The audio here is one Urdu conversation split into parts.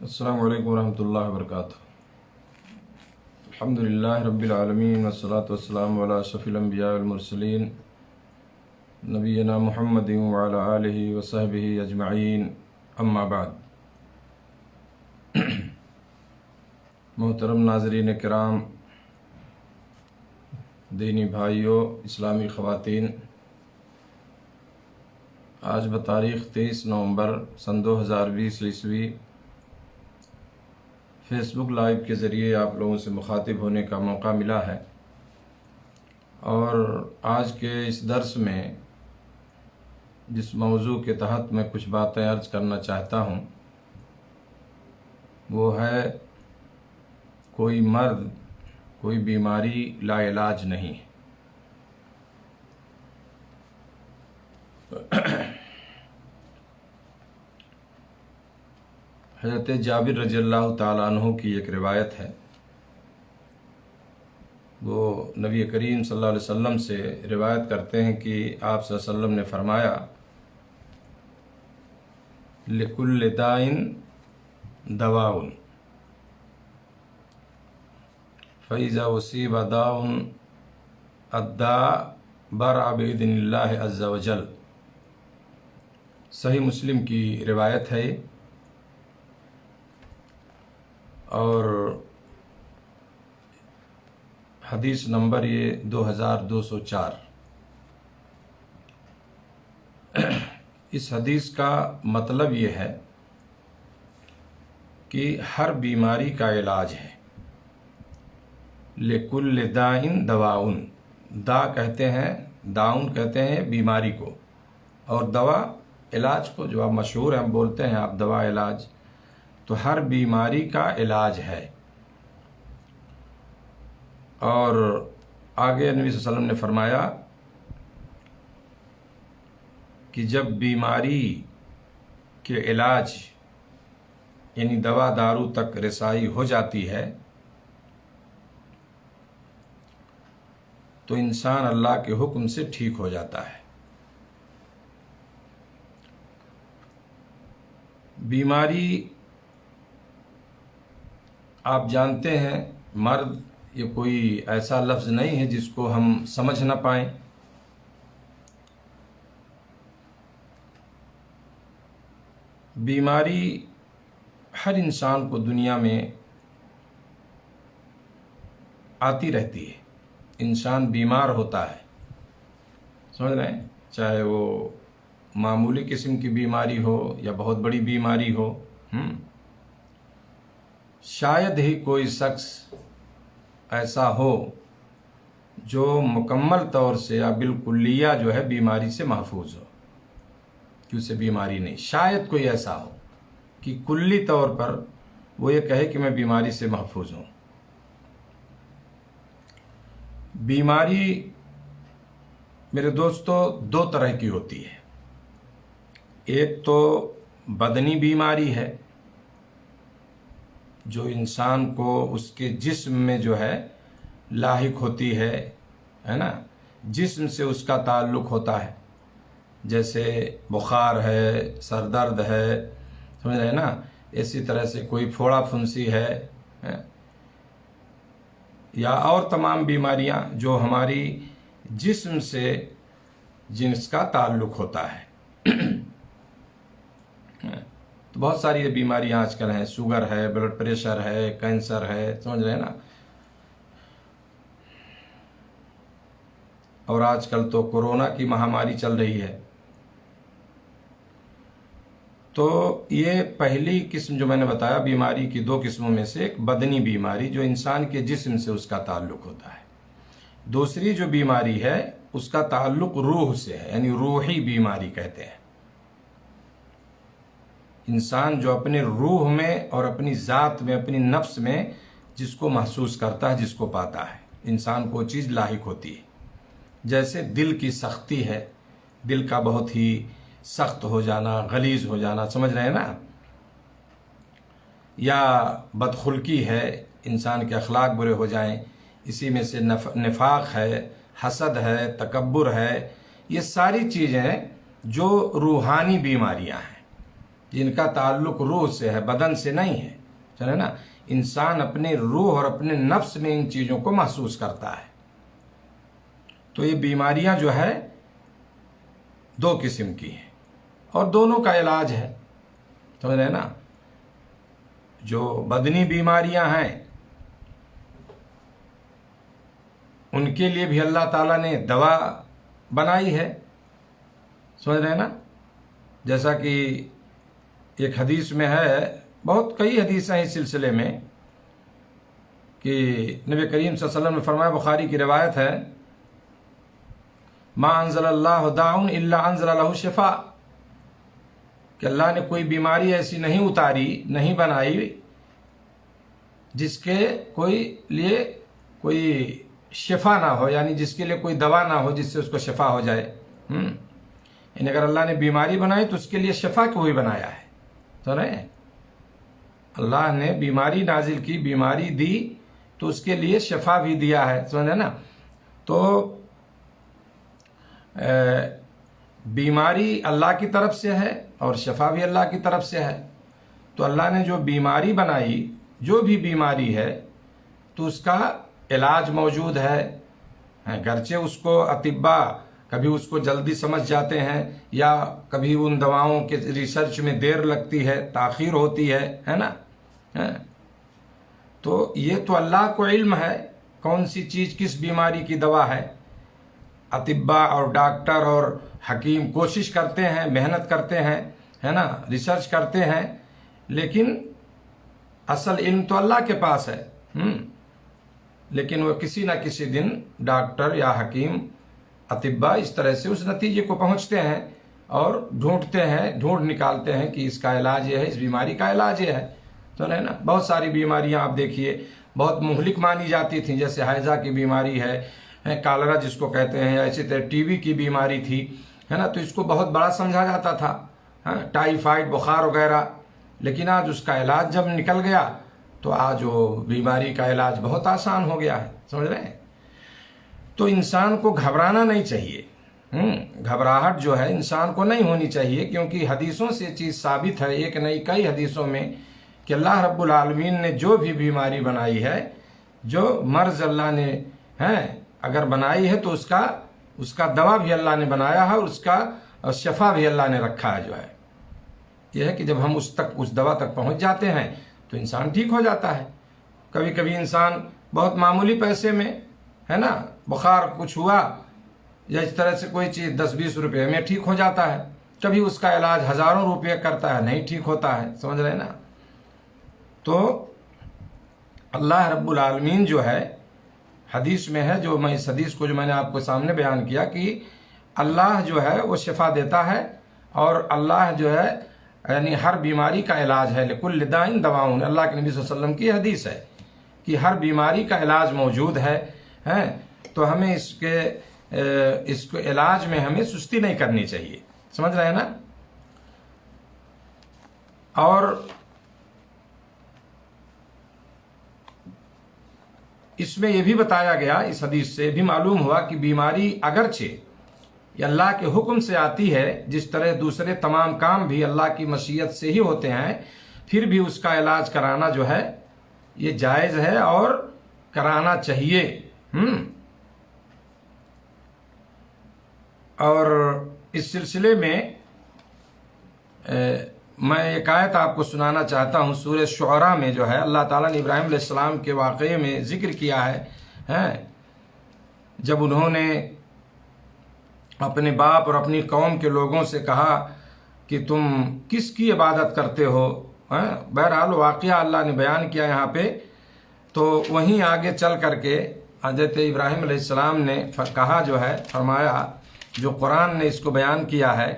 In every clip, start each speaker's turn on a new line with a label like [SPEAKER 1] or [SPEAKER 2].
[SPEAKER 1] السلام علیکم ورحمۃ اللہ وبرکاتہ۔ الحمدللہ رب العالمین والصلاة والسلام علی اشرف الانبیاء والمرسلین نبینا محمد وعلی آلہ وصحبہ اجمعین، اما بعد۔ محترم ناظرین کرام، دینی بھائیوں، اسلامی خواتین، آج بتاریخ 23 نومبر سن 2020 عیسوی فیس بک لائیو کے ذریعے آپ لوگوں سے مخاطب ہونے کا موقع ملا ہے، اور آج کے اس درس میں جس موضوع کے تحت میں کچھ باتیں عرض کرنا چاہتا ہوں وہ ہے کوئی مرض، کوئی بیماری لا علاج نہیں۔ حضرت جابر رضی اللہ تعالیٰ عنہ کی ایک روایت ہے، وہ نبی کریم صلی اللہ علیہ وسلم سے روایت کرتے ہیں کہ آپ صلی اللہ علیہ وسلم نے فرمایا، لِكُلِّ دَاءٍ دَوَاءٌ فَإِذَا أُصِيبَ دَاءٌ الدَّاءَ بَرَأَ بِإِذْنِ اللَّهِ عَزَّ وَجَلَّ۔ صحیح مسلم کی روایت ہے، اور حدیث نمبر یہ 2204۔ اس حدیث کا مطلب یہ ہے کہ ہر بیماری کا علاج ہے۔ لِكُلِّ دَاءٍ دَوَاءٌ، دا کہتے ہیں، داؤن کہتے ہیں بیماری کو، اور دوا علاج کو، جو آپ مشہور ہیں بولتے ہیں آپ دوا علاج، تو ہر بیماری کا علاج ہے۔ اور آگے نبی صلی اللہ علیہ وسلم نے فرمایا کہ جب بیماری کے علاج یعنی دوا دارو تک رسائی ہو جاتی ہے تو انسان اللہ کے حکم سے ٹھیک ہو جاتا ہے۔ بیماری آپ جانتے ہیں، مرض یہ کوئی ایسا لفظ نہیں ہے جس کو ہم سمجھ نہ پائیں۔ بیماری ہر انسان کو دنیا میں آتی رہتی ہے، انسان بیمار ہوتا ہے، سمجھ رہے ہیں، چاہے وہ معمولی قسم کی بیماری ہو یا بہت بڑی بیماری ہو۔ شاید ہی کوئی شخص ایسا ہو جو مکمل طور سے یا بالکلیہ جو ہے بیماری سے محفوظ ہو، کہ اسے بیماری نہیں۔ شاید کوئی ایسا ہو کہ کلی طور پر وہ یہ کہے کہ میں بیماری سے محفوظ ہوں۔ بیماری میرے دوستو دو طرح کی ہوتی ہے، ایک تو بدنی بیماری ہے جو انسان کو اس کے جسم میں جو ہے لاحق ہوتی ہے نا، جسم سے اس کا تعلق ہوتا ہے، جیسے بخار ہے، سر درد ہے، سمجھ رہے ہیں نا، اسی طرح سے کوئی پھوڑا پھنسی ہے، یا اور تمام بیماریاں جو ہماری جسم سے جنس کا تعلق ہوتا ہے۔ تو بہت ساری بیماریاں آج کل ہیں، شوگر ہے، بلڈ پریشر ہے، کینسر ہے، سمجھ رہے ہیں نا، اور آج کل تو کورونا کی مہاماری چل رہی ہے۔ تو یہ پہلی قسم جو میں نے بتایا بیماری کی دو قسموں میں سے ایک بدنی بیماری جو انسان کے جسم سے اس کا تعلق ہوتا ہے، دوسری جو بیماری ہے اس کا تعلق روح سے ہے، یعنی روحی بیماری کہتے ہیں۔ انسان جو اپنے روح میں اور اپنی ذات میں، اپنی نفس میں جس کو محسوس کرتا ہے، جس کو پاتا ہے، انسان کو چیز لاحق ہوتی ہے۔ جیسے دل کی سختی ہے، دل کا بہت ہی سخت ہو جانا، غلیظ ہو جانا، سمجھ رہے ہیں نا، یا بدخلقی ہے، انسان کے اخلاق برے ہو جائیں، اسی میں سے نفاق ہے، حسد ہے، تکبر ہے، یہ ساری چیزیں جو روحانی بیماریاں ہیں، جن کا تعلق روح سے ہے، بدن سے نہیں ہے، چلے نا، انسان اپنے روح اور اپنے نفس میں ان چیزوں کو محسوس کرتا ہے، تو یہ بیماریاں جو ہے 2 قسم کی ہیں اور دونوں کا علاج ہے، سمجھ رہے نا۔ جو بدنی بیماریاں ہیں ان کے لیے بھی اللہ تعالیٰ نے دوا بنائی ہے، سمجھ رہے نا۔ جیسا کہ ایک حدیث میں ہے، بہت کئی حدیثیں ہیں اس سلسلے میں، کہ نبی کریم صلی اللہ علیہ وسلم نے فرمایا، بخاری کی روایت ہے، ما انزل اللہ داء الا انزل له شفاء، کہ اللہ نے کوئی بیماری ایسی نہیں اتاری، نہیں بنائی جس کے لیے کوئی شفا نہ ہو، یعنی جس کے لیے کوئی دوا نہ ہو جس سے اس کو شفا ہو جائے۔ یعنی اگر اللہ نے بیماری بنائی تو اس کے لیے شفا کو ہی بنایا ہے، تو نہیں، اللہ نے بیماری نازل کی، بیماری دی تو اس کے لیے شفا بھی دیا ہے، سمجھے نا۔ تو بیماری اللہ کی طرف سے ہے اور شفا بھی اللہ کی طرف سے ہے، تو اللہ نے جو بیماری بنائی، جو بھی بیماری ہے تو اس کا علاج موجود ہے، گرچہ اس کو اطباء کبھی اس کو جلدی سمجھ جاتے ہیں یا کبھی ان دواؤں کے ریسرچ میں دیر لگتی ہے، تاخیر ہوتی ہے نا۔ تو یہ تو اللہ کو علم ہے کون سی چیز کس بیماری کی دوا ہے۔ اطباء اور ڈاکٹر اور حکیم کوشش کرتے ہیں، محنت کرتے ہیں، ہے نا، ریسرچ کرتے ہیں، لیکن اصل علم تو اللہ کے پاس ہے۔ لیکن وہ کسی نہ کسی دن ڈاکٹر یا حکیم، اطباء اس طرح سے اس نتیجے کو پہنچتے ہیں اور ڈھونڈتے ہیں، ڈھونڈ نکالتے ہیں کہ اس کا علاج یہ ہے، اس بیماری کا علاج یہ ہے، تو نہیں نا۔ بہت ساری بیماریاں آپ دیکھیے بہت مہلک مانی جاتی تھیں، جیسے حیضہ کی بیماری ہے، کالرا جس کو کہتے ہیں، ایسی طرح ٹی بی کی بیماری تھی، ہے نا، تو اس کو بہت بڑا سمجھا جاتا تھا، ٹائیفائڈ بخار وغیرہ، لیکن آج اس کا علاج جب نکل گیا تو آج وہ بیماری کا علاج بہت آسان ہو گیا ہے، سمجھ رہے ہیں۔ تو انسان کو گھبرانا نہیں چاہیے، گھبراہٹ جو ہے انسان کو نہیں ہونی چاہیے، کیونکہ حدیثوں سے یہ چیز ثابت ہے، ایک نہیں کئی حدیثوں میں، کہ اللہ رب العالمین نے جو بھی بیماری بنائی ہے، جو مرض اللہ نے اگر بنائی ہے تو اس کا دوا بھی اللہ نے بنایا ہے اور اس کا شفا بھی اللہ نے رکھا ہے۔ جو ہے یہ ہے کہ جب ہم اس دوا تک پہنچ جاتے ہیں تو انسان ٹھیک ہو جاتا ہے۔ کبھی کبھی انسان بہت معمولی پیسے میں، ہے نا، بخار کچھ ہوا یا اس طرح سے کوئی چیز 10-20 روپے میں ٹھیک ہو جاتا ہے، کبھی اس کا علاج ہزاروں روپے کرتا ہے، نہیں ٹھیک ہوتا ہے، سمجھ رہے نا۔ تو اللہ رب العالمین جو ہے، حدیث میں ہے، جو میں اس حدیث کو جو میں نے آپ کو سامنے بیان کیا، کہ اللہ جو ہے وہ شفا دیتا ہے، اور اللہ جو ہے یعنی ہر بیماری کا علاج ہے، لکل داء دواء، اللہ کے نبی صلی اللہ علیہ وسلم کی حدیث ہے کہ ہر بیماری کا علاج موجود ہے، تو ہمیں اس کو علاج میں ہمیں سستی نہیں کرنی چاہیے، سمجھ رہے ہیں نا۔ اور اس میں یہ بھی بتایا گیا، اس حدیث سے بھی معلوم ہوا کہ بیماری اگرچہ یہ اللہ کے حکم سے آتی ہے، جس طرح دوسرے تمام کام بھی اللہ کی مشیت سے ہی ہوتے ہیں، پھر بھی اس کا علاج کرانا جو ہے یہ جائز ہے اور کرانا چاہیے۔ اور اس سلسلے میں میں ایک آیت آپ کو سنانا چاہتا ہوں، سورہ شعراء میں جو ہے اللہ تعالیٰ نے ابراہیم علیہ السلام کے واقعے میں ذکر کیا ہے، جب انہوں نے اپنے باپ اور اپنی قوم کے لوگوں سے کہا کہ تم کس کی عبادت کرتے ہو، بہرحال واقعہ اللہ نے بیان کیا یہاں پہ، تو وہیں آگے چل کر کے حضرت ابراہیم علیہ السلام نے کہا، جو ہے فرمایا، جو قرآن نے اس کو بیان کیا ہے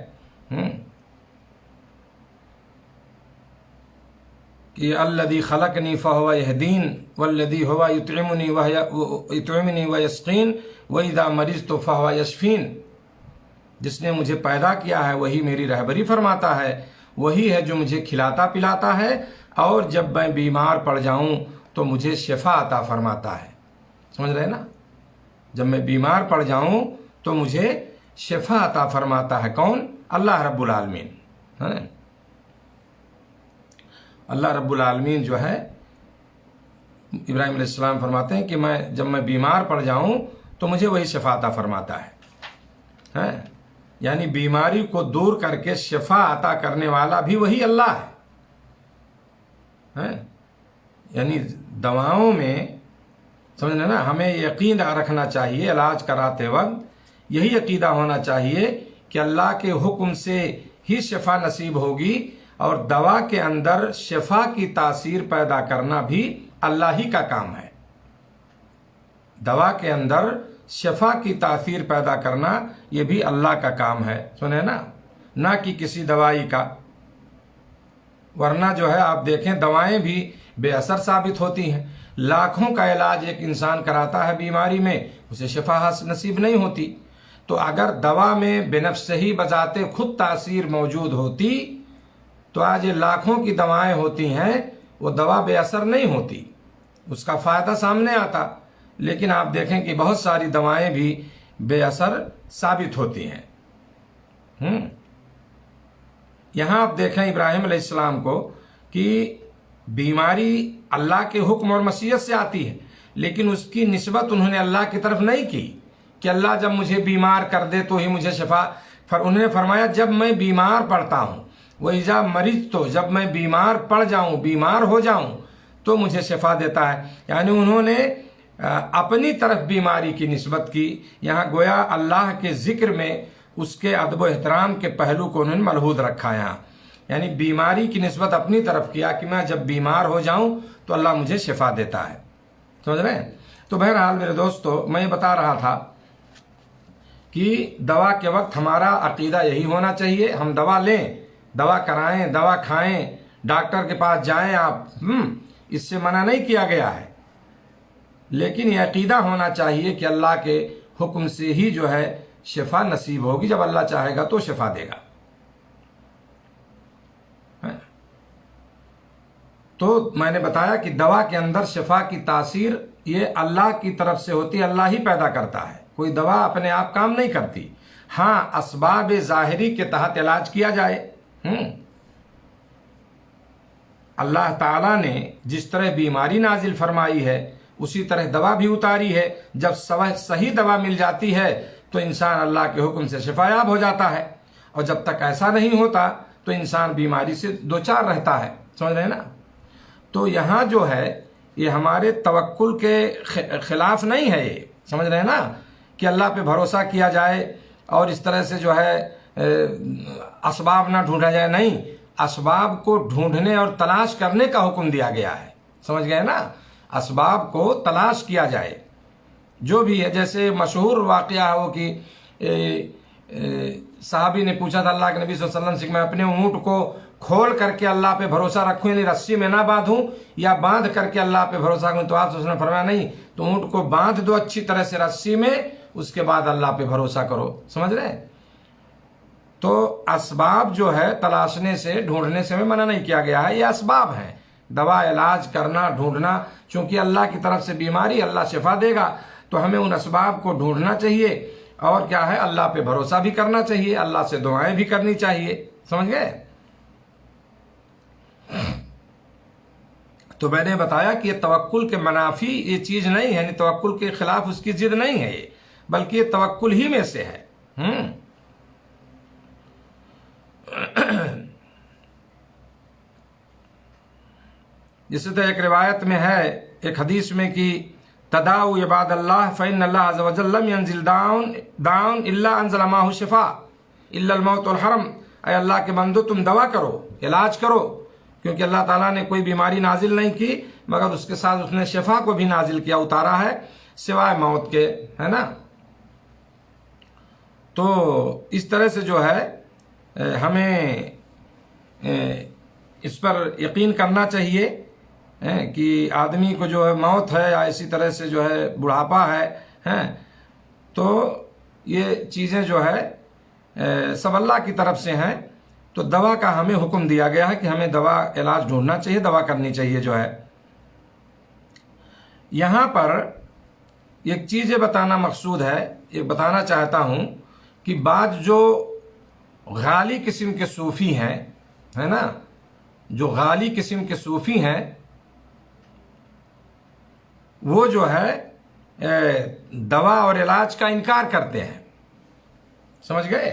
[SPEAKER 1] کہ الذی خلقنی فہو یہدین والذی ہوا یطعمنی ویسقین واذا مرضت فہو یشفین، جس نے مجھے پیدا کیا ہے وہی میری رہبری فرماتا ہے، وہی ہے جو مجھے کھلاتا پلاتا ہے، اور جب میں بیمار پڑ جاؤں تو مجھے شفا عطا فرماتا ہے، سمجھ رہے نا۔ جب میں بیمار پڑ جاؤں تو مجھے شفا عطا فرماتا ہے، کون؟ اللہ رب العالمین ہے۔ اللہ رب العالمین جو ہے ابراہیم علیہ السلام فرماتے ہیں کہ جب میں بیمار پڑ جاؤں تو مجھے وہی شفا عطا فرماتا ہے۔ یعنی بیماری کو دور کر کے شفا عطا کرنے والا بھی وہی اللہ ہے۔ یعنی دواؤں میں سمجھنا نا، ہمیں یقین رکھنا چاہیے علاج کراتے وقت، یہی عقیدہ ہونا چاہیے کہ اللہ کے حکم سے ہی شفا نصیب ہوگی، اور دوا کے اندر شفا کی تاثیر پیدا کرنا بھی اللہ ہی کا کام ہے۔ دوا کے اندر شفا کی تاثیر پیدا کرنا یہ بھی اللہ کا کام ہے، سنے نا، نہ کہ کسی دوائی کا۔ ورنہ جو ہے آپ دیکھیں دوائیں بھی بے اثر ثابت ہوتی ہیں، لاکھوں کا علاج ایک انسان کراتا ہے بیماری میں، اسے شفا نصیب نہیں ہوتی۔ تو اگر دوا میں بنفس ہی بذات خود تاثیر موجود ہوتی تو آج یہ لاکھوں کی دوائیں ہوتی ہیں، وہ دوا بے اثر نہیں ہوتی، اس کا فائدہ سامنے آتا۔ لیکن آپ دیکھیں کہ بہت ساری دوائیں بھی بے اثر ثابت ہوتی ہیں۔ یہاں آپ دیکھیں ابراہیم علیہ السلام کو کہ بیماری اللہ کے حکم اور مشیت سے آتی ہے، لیکن اس کی نسبت انہوں نے اللہ کی طرف نہیں کی کہ اللہ جب مجھے بیمار کر دے تو ہی مجھے شفا۔ انہوں نے فرمایا جب میں بیمار پڑتا ہوں، وَإِذَا مَرِضْتُ، جب میں بیمار پڑ جاؤں، بیمار ہو جاؤں تو مجھے شفا دیتا ہے۔ یعنی انہوں نے اپنی طرف بیماری کی نسبت کی۔ یہاں گویا اللہ کے ذکر میں اس کے ادب و احترام کے پہلو کو انہوں نے ملحوظ رکھا یہاں، یعنی بیماری کی نسبت اپنی طرف کیا کہ میں جب بیمار ہو جاؤں تو اللہ مجھے شفا دیتا ہے۔ سمجھ رہے ہیں؟ تو بہرحال میرے دوستو، میں یہ بتا رہا تھا کہ دوا کے وقت ہمارا عقیدہ یہی ہونا چاہیے، ہم دوا لیں، دوا کرائیں، دوا کھائیں، ڈاکٹر کے پاس جائیں آپ، اس سے منع نہیں کیا گیا ہے، لیکن یہ عقیدہ ہونا چاہیے کہ اللہ کے حکم سے ہی جو ہے شفا نصیب ہوگی، جب اللہ چاہے گا تو شفا دے گا۔ تو میں نے بتایا کہ دوا کے اندر شفا کی تاثیر یہ اللہ کی طرف سے ہوتی ہے، اللہ ہی پیدا کرتا ہے، کوئی دوا اپنے آپ کام نہیں کرتی۔ ہاں، اسباب ظاہری کے تحت علاج کیا جائے۔ اللہ تعالیٰ نے جس طرح بیماری نازل فرمائی ہے اسی طرح دوا بھی اتاری ہے۔ جب صحیح دوا مل جاتی ہے تو انسان اللہ کے حکم سے شفایاب ہو جاتا ہے، اور جب تک ایسا نہیں ہوتا تو انسان بیماری سے دوچار رہتا ہے۔ سمجھ رہے ہیں نا؟ تو یہاں جو ہے یہ ہمارے توکل کے خلاف نہیں ہے، یہ سمجھ رہے ہیں نا، کہ اللہ پہ بھروسہ کیا جائے اور اس طرح سے جو ہے اسباب نہ ڈھونڈا جائے، نہیں، اسباب کو ڈھونڈنے اور تلاش کرنے کا حکم دیا گیا ہے۔ سمجھ گئے نا؟ اسباب کو تلاش کیا جائے، جو بھی ہے۔ جیسے مشہور واقعہ ہو کہ صحابی نے پوچھا تھا اللہ کے نبی صلی اللہ علیہ وسلم سے کہ میں اپنے اونٹ کو کھول کر کے اللہ پہ بھروسہ رکھوں، یعنی رسی میں نہ باندھوں، یا باندھ کر کے اللہ پہ بھروسہ کروں؟ تو آپ صلی اللہ علیہ وسلم نے فرمایا نہیں، تو اونٹ کو باندھ دو اچھی طرح سے رسی میں، اس کے بعد اللہ پہ بھروسہ کرو۔ سمجھ رہے ہیں؟ تو اسباب جو ہے تلاشنے سے، ڈھونڈنے سے ہمیں منع نہیں کیا گیا ہے، یہ اسباب ہیں، دوا، علاج کرنا، ڈھونڈنا، چونکہ اللہ کی طرف سے بیماری، اللہ شفا دے گا، تو ہمیں ان اسباب کو ڈھونڈنا چاہیے، اور کیا ہے، اللہ پہ بھروسہ بھی کرنا چاہیے، اللہ سے دعائیں بھی کرنی چاہیے۔ سمجھ گئے؟ تو میں نے بتایا کہ یہ توکل کے منافی یہ چیز نہیں ہے، یعنی توکل کے خلاف اس کی ضد نہیں ہے یہ، بلکہ یہ توکل ہی میں سے ہے۔ جس طرح ایک روایت میں ہے، ایک حدیث میں کہ تداؤ عباد اللہ فإن اللہ عز وجل لم ينزل داؤن الا انزل معه شفاء الا الموت والحرم۔ اے اللہ کے بندو، تم دوا کرو، علاج کرو، کیونکہ اللہ تعالیٰ نے کوئی بیماری نازل نہیں کی مگر اس کے ساتھ اس نے شفا کو بھی نازل کیا، اتارا ہے، سوائے موت کے، ہے نا؟ تو اس طرح سے جو ہے ہمیں اس پر یقین کرنا چاہیے کہ آدمی کو جو ہے موت ہے یا اسی طرح سے جو ہے بڑھاپا ہے، تو یہ چیزیں جو ہے سب اللہ کی طرف سے ہیں۔ تو دوا کا ہمیں حکم دیا گیا ہے کہ ہمیں دوا، علاج ڈھونڈنا چاہیے، دوا کرنی چاہیے جو ہے۔ یہاں پر ایک چیز بتانا مقصود ہے، یہ بتانا چاہتا ہوں کہ بعض جو غالی قسم کے صوفی ہیں، ہے نا، جو غالی قسم کے صوفی ہیں، وہ جو ہے دوا اور علاج کا انکار کرتے ہیں، سمجھ گئے؟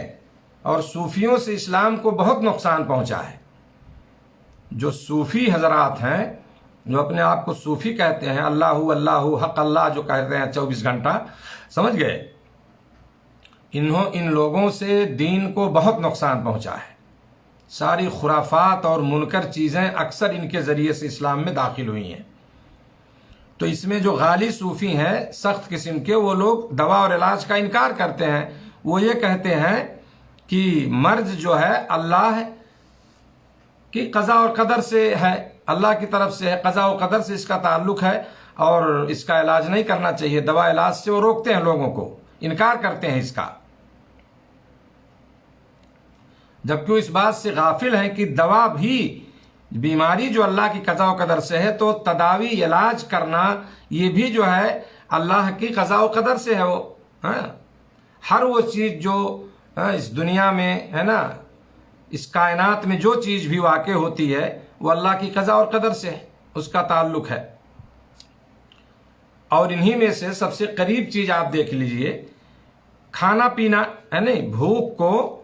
[SPEAKER 1] اور صوفیوں سے اسلام کو بہت نقصان پہنچا ہے۔ جو صوفی حضرات ہیں، جو اپنے آپ کو صوفی کہتے ہیں، اللہ حق اللہ جو کہتے ہیں 24 گھنٹہ، سمجھ گئے؟ ان لوگوں سے دین کو بہت نقصان پہنچا ہے۔ ساری خرافات اور منکر چیزیں اکثر ان کے ذریعے سے اسلام میں داخل ہوئی ہیں۔ تو اس میں جو غالی صوفی ہیں سخت قسم کے، وہ لوگ دوا اور علاج کا انکار کرتے ہیں۔ وہ یہ کہتے ہیں کہ مرض جو ہے اللہ کی قضاء اور قدر سے ہے، اللہ کی طرف سے ہے، قضاء و قدر سے اس کا تعلق ہے، اور اس کا علاج نہیں کرنا چاہیے۔ دوا علاج سے وہ روکتے ہیں لوگوں کو، انکار کرتے ہیں اس کا، جبکہ اس بات سے غافل ہیں کہ دوا بھی، بیماری جو اللہ کی قضاء و قدر سے ہے، تو تداوی علاج کرنا یہ بھی جو ہے اللہ کی قضاء و قدر سے ہے۔ وہ ہر وہ چیز جو اس دنیا میں ہے نا، اس کائنات میں جو چیز بھی واقع ہوتی ہے وہ اللہ کی قضاء اور قدر سے اس کا تعلق ہے۔ اور انہی میں سے سب سے قریب چیز آپ دیکھ لیجئے، کھانا پینا ہے نہیں، بھوک کو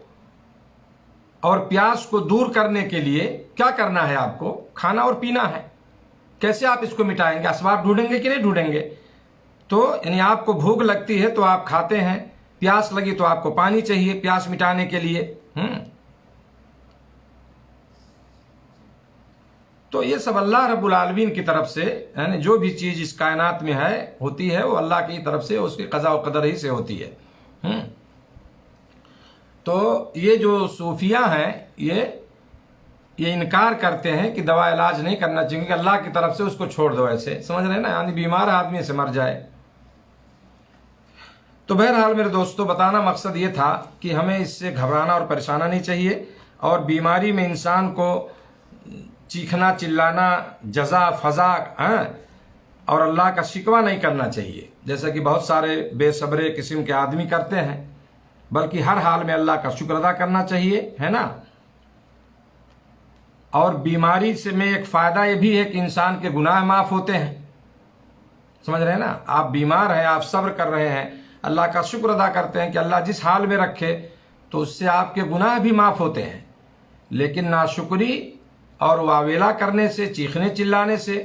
[SPEAKER 1] اور پیاس کو دور کرنے کے لیے کیا کرنا ہے آپ کو؟ کھانا اور پینا ہے۔ کیسے آپ اس کو مٹائیں گے؟ اسباب ڈھونڈیں گے کہ نہیں ڈھونڈیں گے؟ تو یعنی آپ کو بھوک لگتی ہے تو آپ کھاتے ہیں، پیاس لگی تو آپ کو پانی چاہیے پیاس مٹانے کے لیے۔ تو یہ سب اللہ رب العالمین کی طرف سے، یعنی جو بھی چیز اس کائنات میں ہے ہوتی ہے وہ اللہ کی طرف سے، اس کی قضاء و قدر ہی سے ہوتی ہے۔ تو یہ جو صوفیہ ہیں یہ انکار کرتے ہیں کہ دوا علاج نہیں کرنا چاہیے کہ اللہ کی طرف سے اس کو چھوڑ دو، ایسے سمجھ رہے ہیں نا، یعنی بیمار آدمی سے مر جائے۔ تو بہرحال میرے دوستو، بتانا مقصد یہ تھا کہ ہمیں اس سے گھبرانا اور پریشانا نہیں چاہیے، اور بیماری میں انسان کو چیخنا چلانا، جزا فضا اور اللہ کا شکوہ نہیں کرنا چاہیے، جیسا کہ بہت سارے بے صبرے قسم کے آدمی کرتے ہیں، بلکہ ہر حال میں اللہ کا شکر ادا کرنا چاہیے، ہے نا۔ اور بیماری سے میں ایک فائدہ یہ بھی ہے کہ انسان کے گناہ معاف ہوتے ہیں، سمجھ رہے ہیں نا۔ آپ بیمار ہیں، آپ صبر کر رہے ہیں، اللہ کا شکر ادا کرتے ہیں کہ اللہ جس حال میں رکھے، تو اس سے آپ کے گناہ بھی معاف ہوتے ہیں۔ لیکن ناشکری اور واویلا کرنے سے، چیخنے چلانے سے،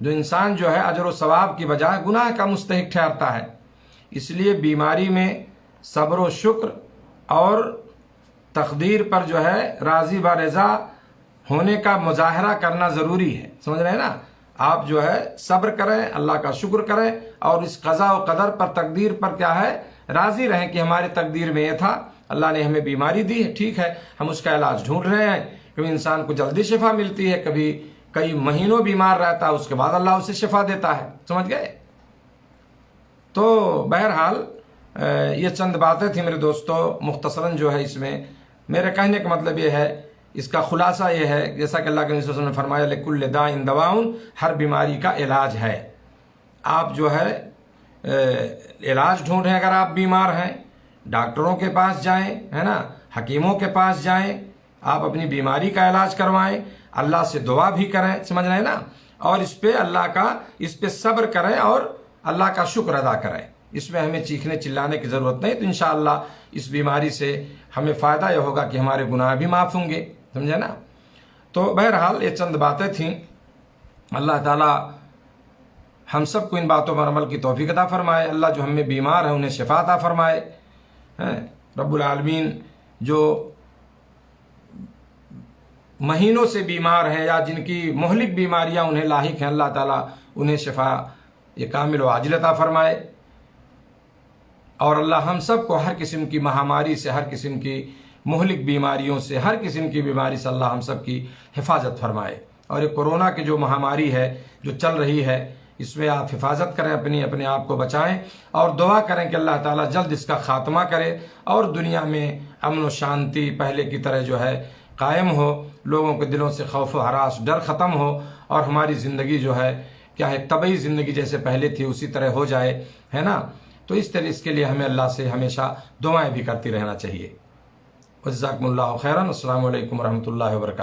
[SPEAKER 1] جو انسان جو ہے اجر و ثواب کی بجائے گناہ کا مستحق ٹھہرتا ہے۔ اس لیے بیماری میں صبر و شکر اور تقدیر پر جو ہے راضی با رضا ہونے کا مظاہرہ کرنا ضروری ہے، سمجھ رہے ہیں نا۔ آپ جو ہے صبر کریں، اللہ کا شکر کریں، اور اس قضاء و قدر پر، تقدیر پر کیا ہے، راضی رہیں کہ ہماری تقدیر میں یہ تھا، اللہ نے ہمیں بیماری دی ہے، ٹھیک ہے، ہم اس کا علاج ڈھونڈ رہے ہیں۔ کبھی انسان کو جلدی شفا ملتی ہے، کبھی کئی مہینوں بیمار رہتا ہے، اس کے بعد اللہ اسے شفا دیتا ہے، سمجھ گئے۔ تو بہرحال یہ چند باتیں تھیں میرے دوستو، مختصراً جو ہے اس میں میرے کہنے کا مطلب یہ ہے، اس کا خلاصہ یہ ہے، جیسا کہ اللہ کے نبی صلی اللہ علیہ وسلم نے فرمایا لِكُلِّ دَاءٍ دَوَاءٌ، ہر بیماری کا علاج ہے۔ آپ جو ہے علاج ڈھونڈیں، اگر آپ بیمار ہیں ڈاکٹروں کے پاس جائیں، ہے نا، حکیموں کے پاس جائیں، آپ اپنی بیماری کا علاج کروائیں، اللہ سے دعا بھی کریں، سمجھ رہے ہیں نا، اور اس پہ صبر کریں اور اللہ کا شکر ادا کریں۔ اس میں ہمیں چیخنے چلانے کی ضرورت نہیں، تو انشاءاللہ اس بیماری سے ہمیں فائدہ یہ ہوگا کہ ہمارے گناہ بھی معاف ہوں گے، سمجھے نا۔ تو بہرحال یہ چند باتیں تھیں، اللہ تعالیٰ ہم سب کو ان باتوں پر عمل کی توفیق عطا فرمائے، اللہ جو ہم میں بیمار ہیں انہیں شفا عطا فرمائے، رب العالمین جو مہینوں سے بیمار ہیں یا جن کی مہلک بیماریاں انہیں لاحق ہیں، اللہ تعالیٰ انہیں شفا یہ کامل و عاجل عطا فرمائے، اور اللہ ہم سب کو ہر قسم کی مہاماری سے، ہر قسم کی مہلک بیماریوں سے، ہر قسم کی بیماری سے اللہ ہم سب کی حفاظت فرمائے۔ اور یہ کورونا کی جو مہاماری ہے جو چل رہی ہے، اس میں آپ حفاظت کریں، اپنے آپ کو بچائیں، اور دعا کریں کہ اللہ تعالیٰ جلد اس کا خاتمہ کرے اور دنیا میں امن و شانتی پہلے کی طرح جو ہے قائم ہو، لوگوں کے دلوں سے خوف و ہراس، ڈر ختم ہو، اور ہماری زندگی جو ہے کیا ہے، طبعی زندگی جیسے پہلے تھی اسی طرح ہو جائے، ہے نا۔ تو اس کے لیے ہمیں اللہ سے ہمیشہ دعائیں بھی کرتی رہنا چاہیے۔ جزاکم اللہ خیرا. السلام علیکم ورحمۃ اللہ وبرکاتہ.